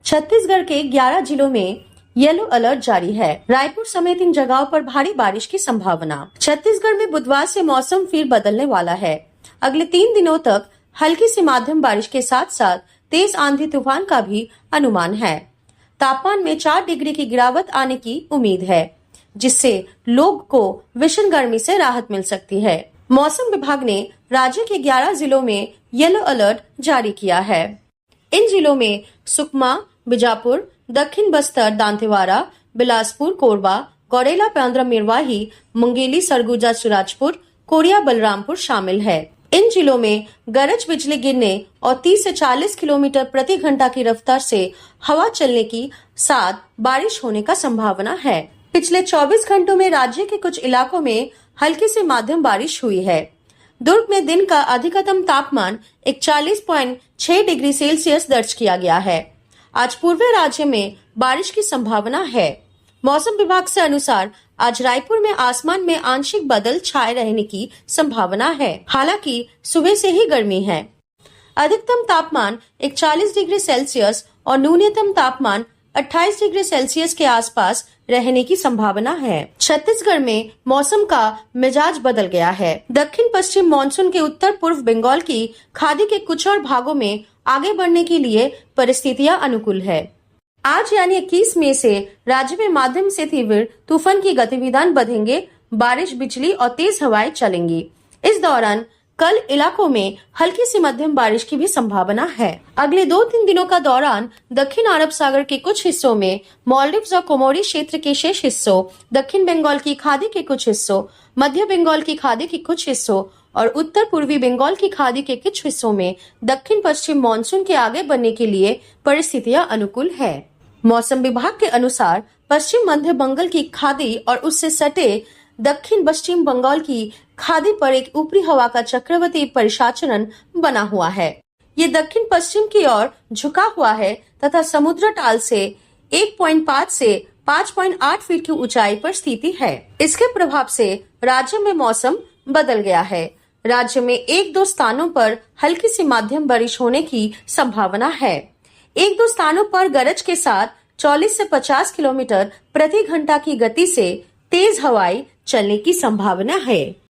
छत्तीसगढ़ के 11 जिलों में येलो अलर्ट जारी है। रायपुर समेत इन जगहों पर भारी बारिश की संभावना। छत्तीसगढ़ में बुधवार से मौसम फिर बदलने वाला है। अगले 3 दिनों तक हल्की से माध्यम बारिश के साथ साथ तेज आंधी तूफान का भी अनुमान है। तापमान में 4 डिग्री की गिरावट आने की उम्मीद है, जिससे लोग को भीषण गर्मी से राहत मिल सकती है। मौसम विभाग ने राज्य के 11 जिलों में येलो अलर्ट जारी किया है। इन जिलों में सुकमा, बीजापुर, दक्षिण बस्तर, दांतेवाड़ा, बिलासपुर, कोरबा, गौरेला, पेंड्रा, मिरवाही, मुंगेली, सरगुजा, सिराजपुर, कोरिया, बलरामपुर शामिल है। इन जिलों में गरज बिजली गिरने और 30 से 40 किलोमीटर प्रति घंटा की रफ्तार से हवा चलने की साथ बारिश होने का संभावना है। पिछले 24 घंटों में राज्य के कुछ इलाकों में हल्की से माध्यम बारिश हुई है। दुर्ग में दिन का अधिकतम तापमान 41.6 डिग्री सेल्सियस दर्ज किया गया है। आज पूर्वी राज्य में बारिश की संभावना है। मौसम विभाग से अनुसार आज रायपुर में आसमान में आंशिक बादल छाए रहने की संभावना है। हालांकि सुबह से ही गर्मी है। अधिकतम तापमान 41 डिग्री सेल्सियस और न्यूनतम तापमान 28 डिग्री सेल्सियस के आसपास रहने की संभावना है। छत्तीसगढ़ में मौसम का मिजाज बदल गया है। दक्षिण पश्चिम मानसून के उत्तर पूर्व बंगाल की खाड़ी के कुछ और भागों में आगे बढ़ने के लिए परिस्थितियां अनुकूल है। आज यानी 21 मई से राज्य में माध्यम से तीव्र तूफान की गतिविधियां बढ़ेंगे। बारिश, बिजली और तेज हवाएं चलेंगी। इस दौरान कल इलाकों में हल्की से मध्यम बारिश की भी संभावना है। अगले 2-3 दिनों का दौरान दक्षिण अरब सागर के कुछ हिस्सों में, मालदीव्स और कोमोरी क्षेत्र के शेष हिस्सों, दक्षिण बंगाल की खाड़ी के कुछ हिस्सों, मध्य बंगाल की खाड़ी के कुछ हिस्सों और उत्तर पूर्वी बंगाल की खाड़ी के कुछ हिस्सों में दक्षिण पश्चिम मानसून के आगे बढ़ने के लिए परिस्थितियां अनुकूल है। मौसम विभाग के अनुसार पश्चिम मध्य बंगाल की खाड़ी और उससे सटे दक्षिण पश्चिम बंगाल की खाड़ी पर एक ऊपरी हवा का चक्रवाती परिसंचरण बना हुआ है। ये दक्षिण पश्चिम की ओर झुका हुआ है तथा समुद्र तल से 1.5 से 5.8 फीट की ऊंचाई पर स्थिति है। इसके प्रभाव से राज्य में मौसम बदल गया है। राज्य में 1-2 स्थानों पर हल्की से माध्यम बारिश होने की संभावना है। 1-2 स्थानों पर गरज के साथ 40 से 50 किलोमीटर प्रति घंटा की गति से तेज हवाएं चलने की संभावना है।